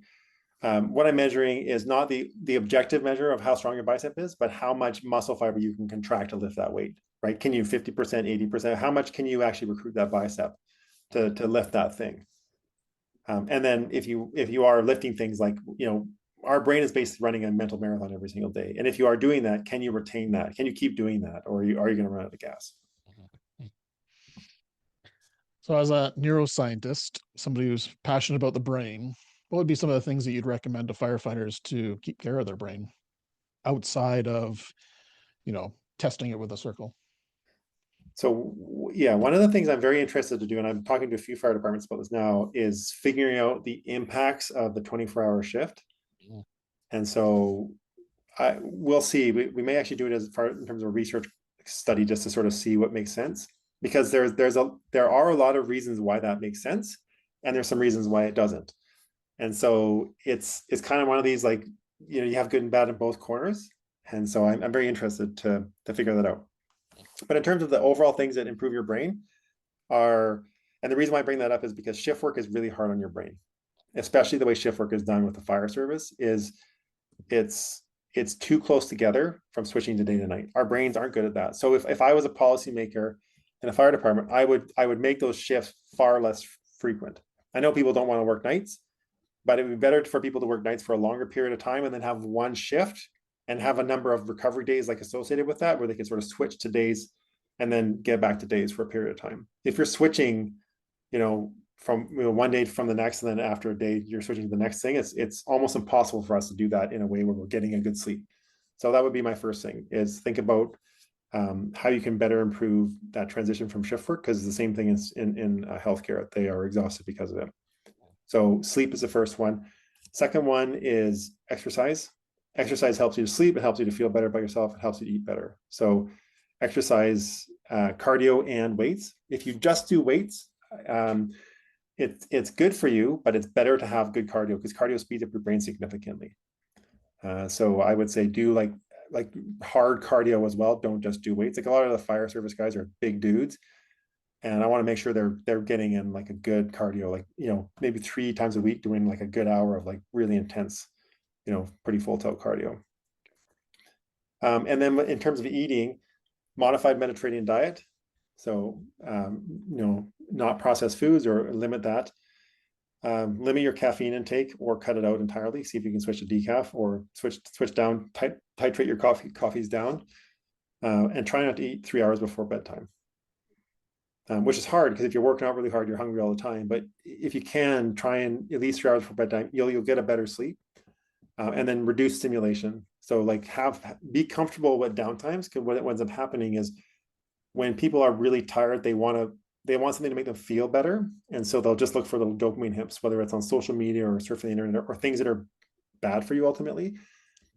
What I'm measuring is not the objective measure of how strong your bicep is, but how much muscle fiber you can contract to lift that weight, right? Can you 50%, 80%? How much can you actually recruit that bicep to lift that thing? And then if you are lifting things like, our brain is basically running a mental marathon every single day. And if you are doing that, can you retain that? Can you keep doing that? Or are you going to run out of gas? So, as a neuroscientist, somebody who's passionate about the brain, what would be some of the things that you'd recommend to firefighters to keep care of their brain outside of, testing it with a Circl? So yeah, one of the things I'm very interested to do, and I'm talking to a few fire departments about this now, is figuring out the impacts of the 24-hour shift. Mm. And so we'll see. We may actually do it as far in terms of a research study just to sort of see what makes sense, because there are a lot of reasons why that makes sense, and there's some reasons why it doesn't. And so it's kind of one of these, like, you have good and bad in both corners. And so I'm very interested to figure that out. But in terms of the overall things that improve your brain and the reason why I bring that up is because shift work is really hard on your brain, especially the way shift work is done with the fire service. It's too close together from switching to day to night. Our brains aren't good at that. So if I was a policymaker in a fire department, I would make those shifts far less frequent. I know people don't want to work nights, but it would be better for people to work nights for a longer period of time and then have one shift and have a number of recovery days like associated with that, where they can sort of switch to days and then get back to days for a period of time. If you're switching, from one day from the next, and then after a day you're switching to the next thing, it's almost impossible for us to do that in a way where we're getting a good sleep. So that would be my first thing, is think about how you can better improve that transition from shift work, because the same thing is in healthcare. They are exhausted because of it. So sleep is the first one. Second one is exercise. Exercise helps you to sleep. It helps you to feel better about yourself. It helps you to eat better. So exercise, cardio, and weights. If you just do weights, it's good for you, but it's better to have good cardio, because cardio speeds up your brain significantly. So I would say do like hard cardio as well. Don't just do weights. Like a lot of the fire service guys are big dudes, and I want to make sure they're getting in like a good cardio, like, maybe 3 times a week, doing like a good hour of like really intense, pretty full tilt cardio. And then in terms of eating, modified Mediterranean diet. So, not processed foods, or limit that. Limit your caffeine intake or cut it out entirely. See if you can switch to decaf, or switch down, titrate your coffees down, and try not to eat 3 hours before bedtime. Which is hard, because if you're working out really hard, you're hungry all the time. But if you can, try and at least 3 hours before bedtime, you'll get a better sleep. And then reduce stimulation. So like be comfortable with downtimes, because what ends up happening is when people are really tired, they want something to make them feel better. And so they'll just look for little dopamine hits, whether it's on social media or surfing the internet, or things that are bad for you ultimately.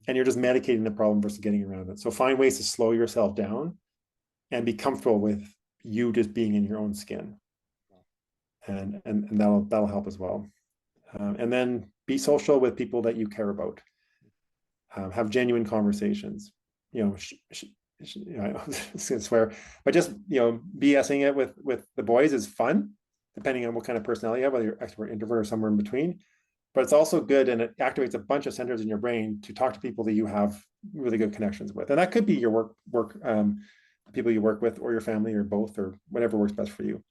And you're just medicating the problem versus getting around it. So find ways to slow yourself down and be comfortable with you just being in your own skin. And that'll help as well. And then be social with people that you care about. Have genuine conversations. I was gonna swear, but just BSing it with the boys is fun, depending on what kind of personality you have, whether you're extrovert, introvert, or somewhere in between. But it's also good, and it activates a bunch of centers in your brain to talk to people that you have really good connections with, and that could be your work people you work with, or your family, or both, or whatever works best for you.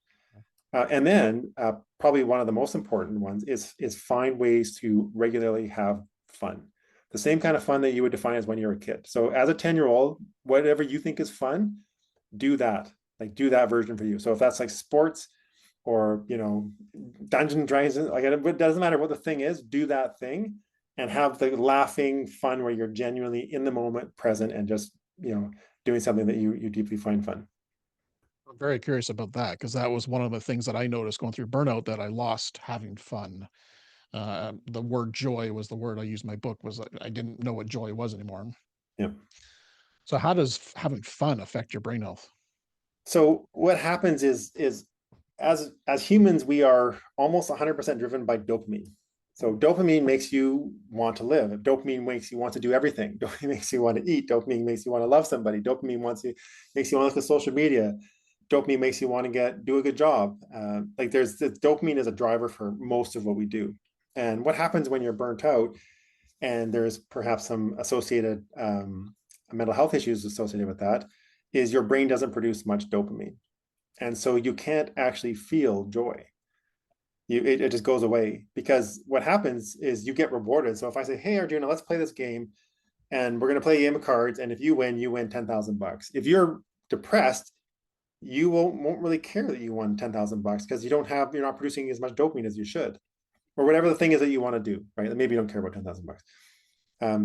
And then probably one of the most important ones is find ways to regularly have fun. The same kind of fun that you would define as when you're a kid. So as a 10-year-old, whatever you think is fun, do that. Like, do that version for you. So if that's like sports, or Dungeons and Dragons, like, it doesn't matter what the thing is, do that thing, and have the laughing fun where you're genuinely in the moment, present, and just doing something that you deeply find fun. I'm very curious about that, because that was one of the things that I noticed going through burnout, that I lost having fun. The word joy was the word I used in my book. Was I didn't know what joy was anymore. Yeah. So how does having fun affect your brain health? So what happens is as humans, we are almost 100% driven by dopamine. So dopamine makes you want to live. Dopamine makes you want to do everything. Dopamine makes you want to eat. Dopamine makes you want to love somebody. Dopamine makes you want to look at social media. dopamine makes you want to do a good job. Like there's the dopamine is a driver for most of what we do. And what happens when you're burnt out and there's perhaps some associated mental health issues associated with that is your brain doesn't produce much dopamine. And so you can't actually feel joy. It just goes away because what happens is you get rewarded. So if I say, hey, Arjuna, let's play this game and we're going to play a game of cards. And if you win 10,000 bucks. If you're depressed, you won't really care that you won 10,000 bucks because you're not producing as much dopamine as you should, or whatever the thing is that you want to do, right? Maybe you don't care about 10,000 bucks.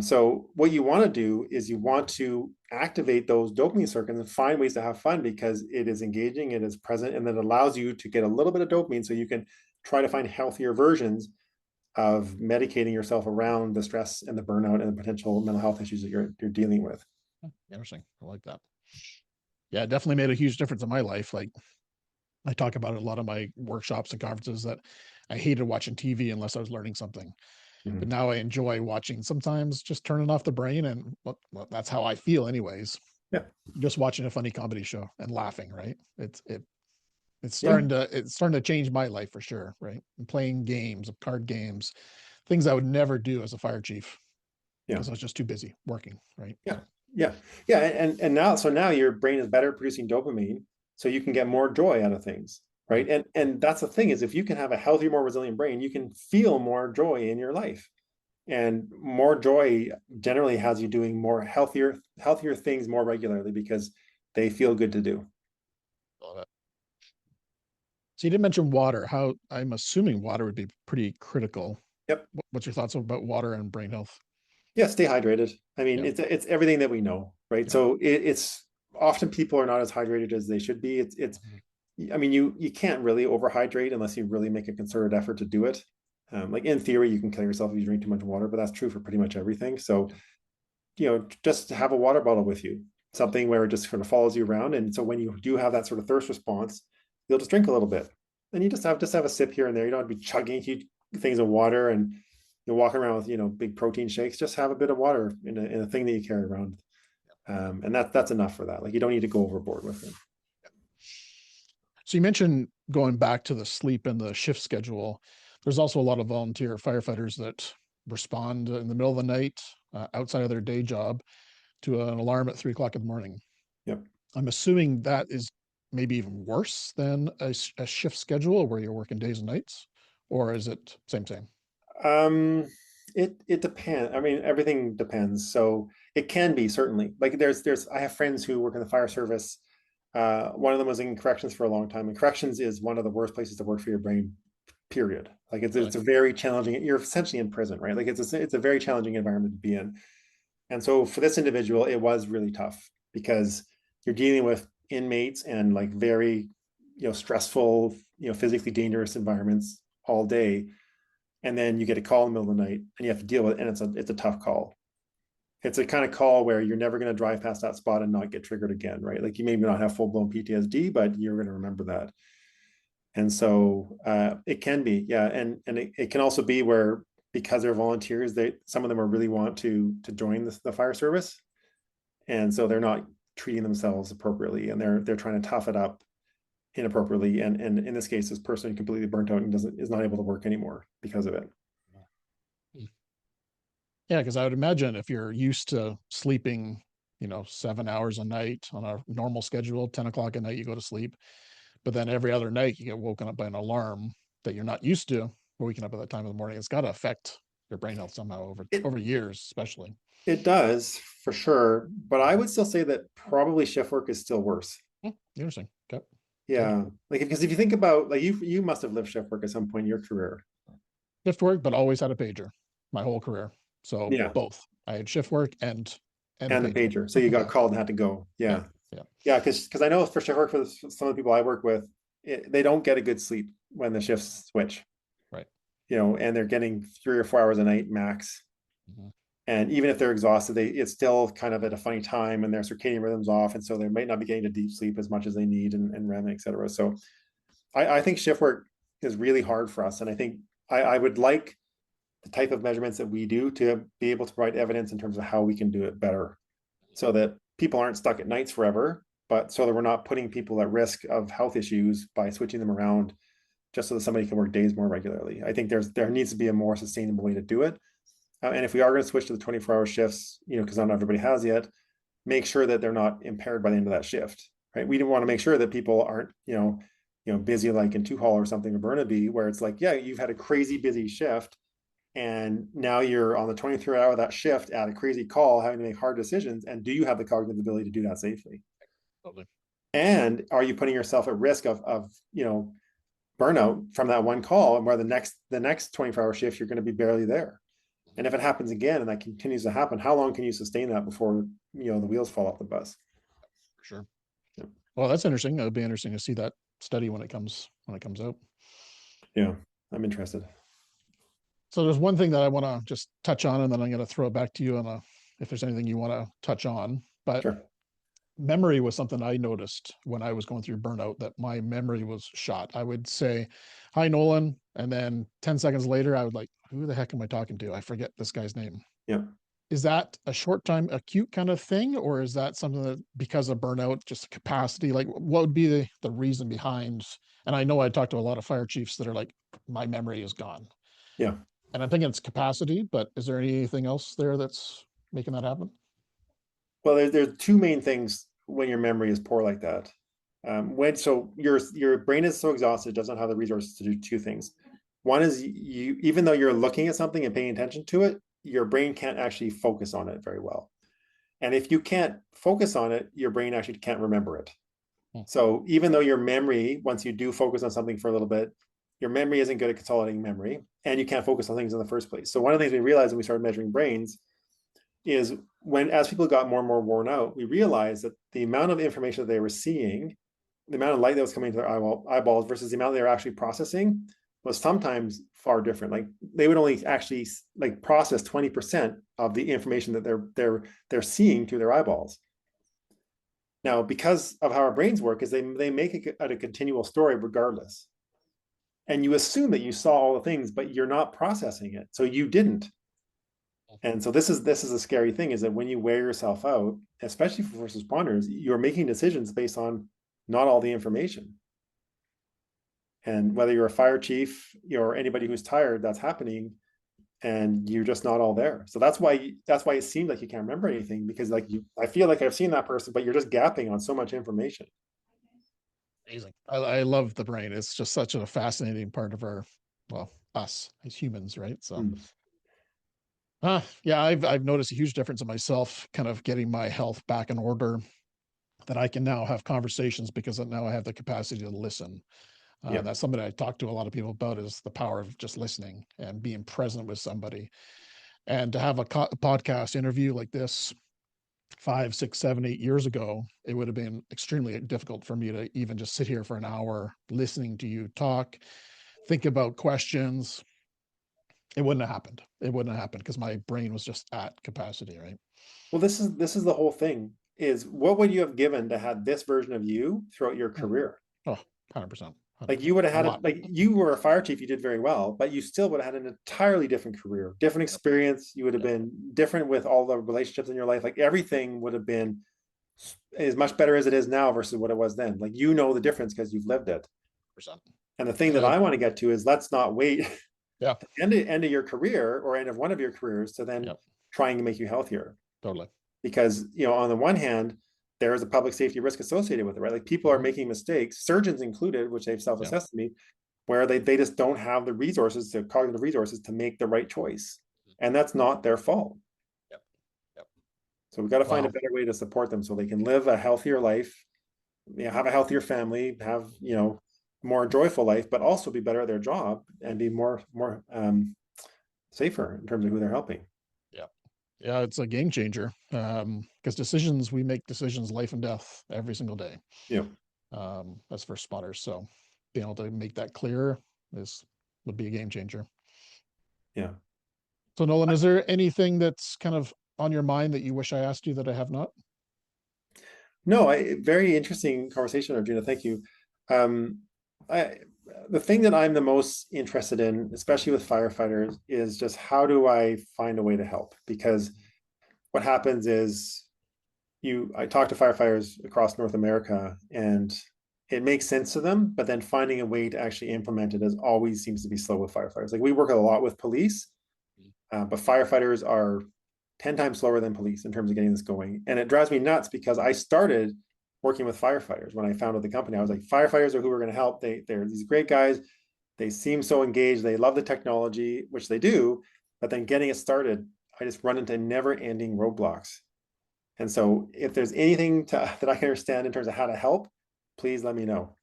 So what you want to do is you want to activate those dopamine circuits and find ways to have fun because it is engaging, it is present, and then it allows you to get a little bit of dopamine so you can try to find healthier versions of medicating yourself around the stress and the burnout and the potential mental health issues that you're dealing with. Interesting. I like that. Yeah, it definitely made a huge difference in my life. Like I talk about it a lot of my workshops and conferences that I hated watching TV unless I was learning something. But Mm-hmm. now I enjoy watching sometimes just turning off the brain and well, that's how I feel anyways. Yeah. Just watching a funny comedy show and laughing, right? It's Yeah. starting to change my life for sure, right? And playing games, card games, things I would never do as a fire chief Yeah. because I was just too busy working, right? Yeah. Yeah. Yeah. And now your brain is better producing dopamine, so you can get more joy out of things. Right. And that's the thing is if you can have a healthier, more resilient brain, you can feel more joy in your life. And more joy generally has you doing more healthier things more regularly because they feel good to do. Love it. So you did mention water. How I'm assuming water would be pretty critical. Yep. What's your thoughts about water and brain health? Yeah, stay hydrated. I mean, Yeah. it's everything that we know, right? Yeah. So it's often people are not as hydrated as they should be. It's Mhm. I mean, you can't really overhydrate unless you really make a concerted effort to do it. Like in theory, you can kill yourself if you drink too much water, but that's true for pretty much everything. So, just have a water bottle with you, something where it just sort of follows you around. And so when you do have that sort of thirst response, you'll just drink a little bit. And you just have a sip here and there. You don't have to be chugging huge things of water and you're walking around with big protein shakes. Just have a bit of water in a thing that you carry around. And that's enough for that. Like you don't need to go overboard with it. So you mentioned going back to the sleep and the shift schedule. There's also a lot of volunteer firefighters that respond in the middle of the night outside of their day job to an alarm at 3 o'clock in the morning. Yep. I'm assuming that is maybe even worse than a shift schedule where you're working days and nights, or is it same? Um, it depends. I mean, everything depends. So it can be certainly like I have friends who work in the fire service. One of them was in corrections for a long time, and corrections is one of the worst places to work for your brain. Period. Like Really? it's a very challenging. You're essentially in prison, right? Like it's a very challenging environment to be in. And so for this individual, it was really tough because you're dealing with inmates and like very stressful, physically dangerous environments all day, and then you get a call in the middle of the night and you have to deal with it, and it's a tough call. It's a kind of call where you're never going to drive past that spot and not get triggered again, right? Like you maybe not have full-blown PTSD, but you're going to remember that. And so it can be, yeah. And it can also be where because they're volunteers, some of them are really want to join the fire service. And so they're not treating themselves appropriately and they're trying to tough it up inappropriately. And in this case, this person completely burnt out and is not able to work anymore because of it. Yeah, because I would imagine if you're used to sleeping, 7 hours a night on a normal schedule, 10 o'clock at night, you go to sleep. But then every other night you get woken up by an alarm that you're not used to waking up at that time of the morning. It's got to affect your brain health somehow It over years, especially. it does for sure, but I would still say that probably shift work is still worse. Interesting. Okay. Good. Yeah, like because if you think about like you must have lived shift work at some point in your career. Shift work, but always had a pager my whole career. So Yeah, both. I had shift work and a and the pager. pager. So you got Yeah. called and had to go. Yeah. Yeah, Yeah. yeah, because I know for shift work for some of the people I work with, they don't get a good sleep when the shifts switch. Right. And they're getting 3 or 4 hours a night max. Mm-hmm. And even if they're exhausted, it's still kind of at a funny time and their circadian rhythms off, and so they might not be getting to deep sleep as much as they need and REM, et cetera. So I think shift work is really hard for us, and I think I would like the type of measurements that we do to be able to provide evidence in terms of how we can do it better, so that people aren't stuck at nights forever, but so that we're not putting people at risk of health issues by switching them around just so that somebody can work days more regularly. I think there needs to be a more sustainable way to do it. And if we are going to switch to the 24-hour shifts, because not everybody has yet, make sure that they're not impaired by the end of that shift, right? We want to make sure that people aren't, busy like in Two Hall or something, or Burnaby, where it's like, yeah, you've had a crazy busy shift, and now you're on the 23rd hour of that shift at a crazy call, having to make hard decisions. And do you have the cognitive ability to do that safely? Totally. And are you putting yourself at risk of burnout from that one call, and where the next 24-hour shift you're going to be barely there? And if it happens again and that continues to happen, how long can you sustain that before the wheels fall off the bus? For sure. Yeah. Well, that's interesting. It'll be interesting to see that study when it comes out. Yeah, I'm interested. So there's one thing that I want to just touch on, and then I'm going to throw it back to you if there's anything you want to touch on. But Sure. Memory was something I noticed when I was going through burnout, that my memory was shot. I would say, "Hi, Nolan," and then 10 seconds later, I would like, "Who the heck am I talking to? I forget this guy's name." Yeah. Is that a short time acute kind of thing, or is that something that because of burnout, just capacity? Like, what would be the reason behind? And I know I talked to a lot of fire chiefs that are like, my memory is gone. Yeah. And I'm thinking it's capacity, but is there anything else there that's making that happen? Well, there's two main things when your memory is poor like that. So your brain is so exhausted, it doesn't have the resources to do two things. One is, even though you're looking at something and paying attention to it, your brain can't actually focus on it very well. And if you can't focus on it, your brain actually can't remember it. So even though your memory, once you do focus on something for a little bit, your memory isn't good at consolidating memory, and you can't focus on things in the first place. So one of the things we realized when we started measuring brains is, as people got more and more worn out, we realized that the amount of information that they were seeing, the amount of light that was coming to their eyeballs versus the amount they were actually processing, was sometimes far different. Like, they would only actually process 20% of the information that they're seeing through their eyeballs. Now, because of how our brains work, is they make it a continual story regardless. And you assume that you saw all the things, but you're not processing it. So you didn't. And so this is a scary thing, is that when you wear yourself out, especially for first responders, you're making decisions based on not all the information. And whether you're a fire chief or anybody who's tired, that's happening, and you're just not all there. So that's why it seemed like you can't remember anything, because I feel like I've seen that person, but you're just gapping on so much information. Amazing. I love the brain. It's just such a fascinating part of us as humans, right? So yeah, I've noticed a huge difference in myself, kind of getting my health back in order, that I can now have conversations because now I have the capacity to listen. Yeah. That's something I talk to a lot of people about, is the power of just listening and being present with somebody. And to have a podcast interview like this 5, 6, 7, 8 years ago, it would have been extremely difficult for me to even just sit here for an hour listening to you talk, think about questions. It wouldn't have happened. It wouldn't have happened because my brain was just at capacity, right? Well, this is the whole thing, is what would you have given to have this version of you throughout your career? Oh, 100%. Like, you would have had it, like, you were a fire chief, you did very well, but you still would have had an entirely different career, different experience. You would have been different with all the relationships in your life. Like, everything would have been as much better as it is now versus what it was then. Like, the difference because you've lived it. 100%. And the thing that I want to get to is, let's not wait Yeah. end of your career or end of one of your careers to then trying to make you healthier. Totally. Because, on the one hand, there is a public safety risk associated with it, right? Like, people are making mistakes, surgeons included, which they've self-assessed to me, where they just don't have the cognitive resources to make the right choice. And that's not their fault. Yep. So we've got to find a better way to support them so they can live a healthier life, have a healthier family, have, more joyful life, but also be better at their job and be more safer in terms of who they're helping. Yeah, it's a game changer, because we make decisions, life and death, every single day. Yeah. As first spotters. So being able to make that clear would be a game changer. Yeah. So Nolan, is there anything that's kind of on your mind that you wish I asked you that I have not? No, very interesting conversation, Arjuna. Thank you. The thing that I'm the most interested in, especially with firefighters, is just how do I find a way to help? Because what happens is, I talk to firefighters across North America, and it makes sense to them, but then finding a way to actually implement it always seems to be slow with firefighters. Like we work a lot with police, but firefighters are 10 times slower than police in terms of getting this going. And it drives me nuts because I started working with firefighters when I founded the company. I was like, firefighters are who we're going to help. They're these great guys. They seem so engaged. They love the technology, which they do. But then getting it started, I just run into never ending roadblocks. And so if there's anything that I can understand in terms of how to help, please let me know.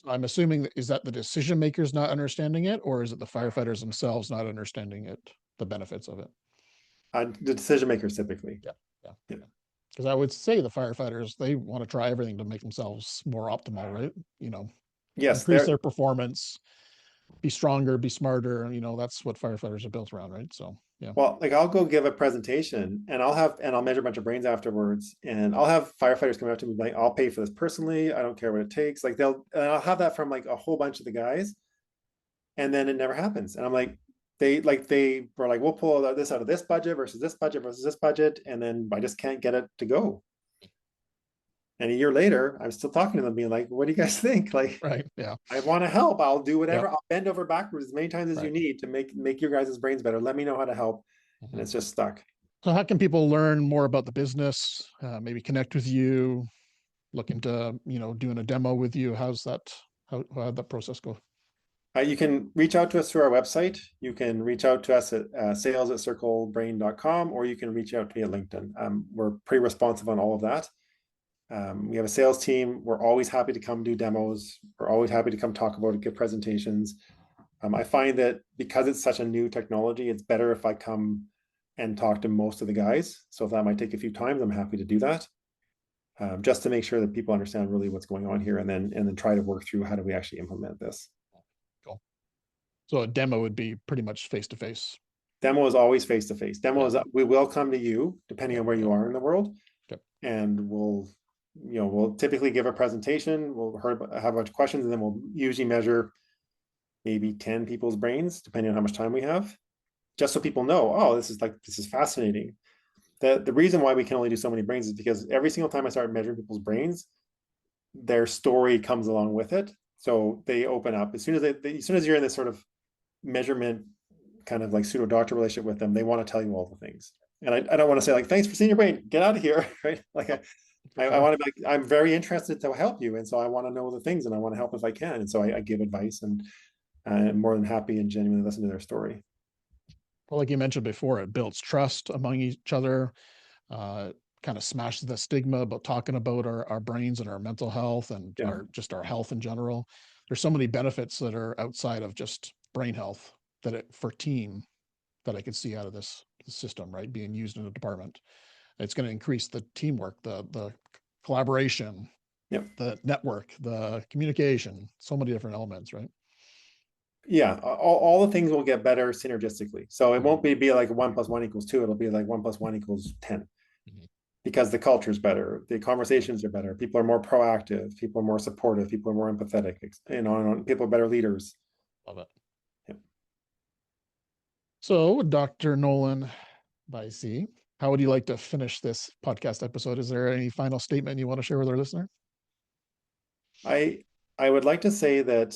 I'm assuming is that the decision makers not understanding it, or is it the firefighters themselves not understanding it, the benefits of it? The decision makers typically. Yeah, yeah. Yeah. Because I would say the firefighters, they want to try everything to make themselves more optimal, right? Yes, Increase their performance, be stronger, be smarter. That's what firefighters are built around, right? So yeah. well, like I'll go give a presentation and I'll measure a bunch of brains afterwards, and I'll have firefighters come up to me like, I'll pay for this personally. I don't care what it takes. Like I'll have that from like a whole bunch of the guys, and then it never happens. And I'm like, they were like, we'll pull this out of this budget versus this budget versus this budget, and then I just can't get it to go. And a year later, I'm still talking to them, being like, what do you guys think? Like, Right. Yeah. I want to help. I'll do whatever. Yep. I'll bend over backwards as many times as you Right. need to make your guys' brains better. Let me know how to help. And Mhm. it's just stuck. So how can people learn more about the business? Maybe connect with you, look into, doing a demo with you. How's that? How'd that process go? You can reach out to us through our website. You can reach out to us at sales@circlebrain.com, or you can reach out to me at LinkedIn. We're pretty responsive on all of that. We have a sales team. We're always happy to come do demos. We're always happy to come talk about it, give presentations. I find that because it's such a new technology, it's better if I come and talk to most of the guys. So if that might take a few times, I'm happy to do that, just to make sure that people understand really what's going on here, and then try to work through how do we actually implement this. Cool. So a demo would be pretty much face to face. Demo is always face to face. Demo Yeah. is we will come to you depending Yep. on where you Yep. are in the world, Yep. and we'll typically give a presentation. We'll have a bunch of questions, and then we'll usually measure maybe 10 people's brains, depending on how much time we have, just so people know, oh, this is fascinating. The reason why we can only do so many brains is because every single time I start measuring people's brains, their story comes along with it. So they open up as soon as you're in this sort of measurement kind of like pseudo doctor relationship with them, they want to tell you all the things. And I don't want to say like, thanks for seeing your brain, get out of here, right? Like I want to be like, I'm very interested to help you, and so I want to know the things, and I want to help if I can, and so I give advice, and I'm more than happy and genuinely listen to their story. Well, like you mentioned before, it builds trust among each other, uh, kind of smashes the stigma about talking about our brains and our mental health and Yeah. our health in general. There's so many benefits that are outside of just brain health for team that I could see out of this system, right? Being used in a department. It's going to increase the teamwork, the collaboration, Yep. the network, the communication, so many different elements, right? Yeah, all the things will get better synergistically. So it won't be like 1 + 1 = 2. It'll be like 1 + 1 = 10. Mhm. Because the culture is better, the conversations are better, people are more proactive, people are more supportive, people are more empathetic, and on and on. People are better leaders. Love it. Yep. So, Dr. Nolan Beise, how would you like to finish this podcast episode? Is there any final statement you want to share with our listener? I would like to say that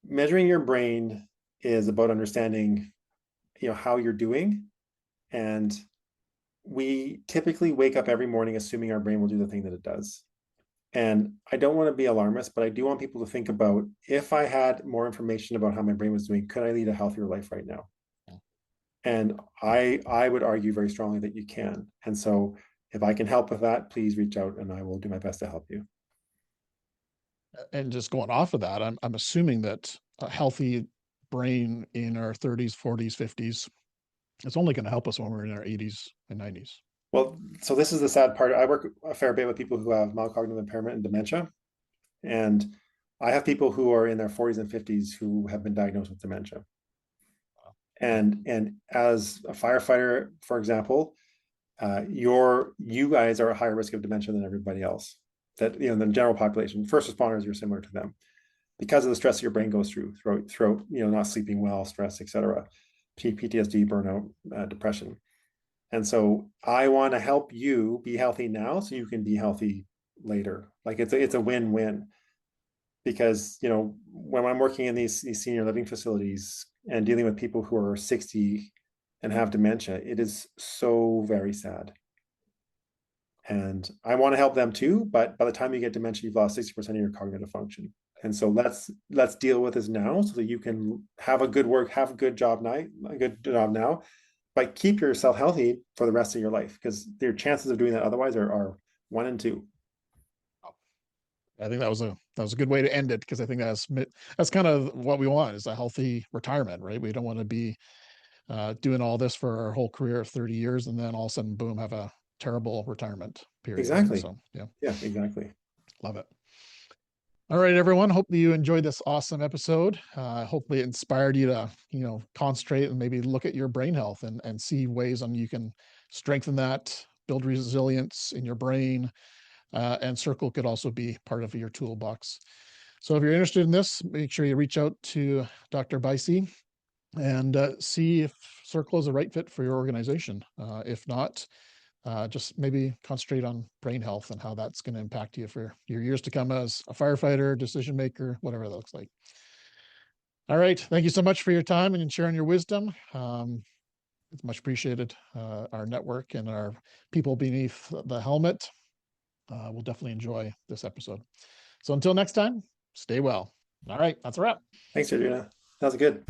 measuring your brain is about understanding, how you're doing, and we typically wake up every morning assuming our brain will do the thing that it does. And I don't want to be alarmist, but I do want people to think about, if I had more information about how my brain was doing, could I lead a healthier life right now? And I would argue very strongly that you can. And so if I can help with that, please reach out and I will do my best to help you. And just going off of that, I'm assuming that a healthy brain in our 30s, 40s, 50s, it's only going to help us when we're in our 80s and 90s. Well, so this is the sad part. I work a fair bit with people who have mild cognitive impairment and dementia. And I have people who are in their 40s and 50s who have been diagnosed with dementia. And as a firefighter, for example, you guys are at higher risk of dementia than everybody else. That, the general population, first responders, you're similar to them because of the stress your brain goes through, not sleeping well, stress, etc., PTSD, burnout, depression. And so I want to help you be healthy now so you can be healthy later. Like it's a win-win, because when I'm working in these senior living facilities and dealing with people who are 60 and have dementia, it is so very sad. And I want to help them too, but by the time you get dementia, you've lost 60% of your cognitive function. And so let's deal with this now so that you can have a good job now, but keep yourself healthy for the rest of your life, because your chances of doing that otherwise are 1 in 2. I think that was a good way to end it, because I think that's kind of what we want, is a healthy retirement, right? We don't want to be doing all this for our whole career of 30 years and then all of a sudden, boom, have a terrible retirement period. Exactly. Right? So yeah, exactly. Love it. All right, everyone. Hope that you enjoyed this awesome episode. Hopefully it inspired you to, concentrate and maybe look at your brain health and see ways on you can strengthen that, build resilience in your brain. And Circl could also be part of your toolbox. So if you're interested in this, make sure you reach out to Dr. Beise and see if Circl is a right fit for your organization. If not, just maybe concentrate on brain health and how that's going to impact you for your years to come as a firefighter, decision maker, whatever that looks like. All right. Thank you so much for your time and sharing your wisdom. It's much appreciated. Our network and our people beneath the helmet will definitely enjoy this episode. So until next time, stay well. All right. That's a wrap. Thanks, Adriana. That was good.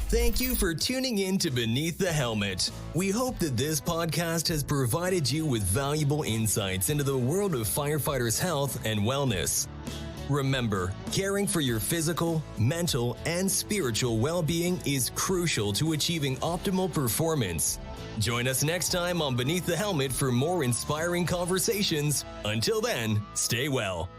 Thank you for tuning in to Beneath the Helmet. We hope that this podcast has provided you with valuable insights into the world of firefighters' health and wellness. Remember, caring for your physical, mental, and spiritual well-being is crucial to achieving optimal performance. Join us next time on Beneath the Helmet for more inspiring conversations. Until then, stay well.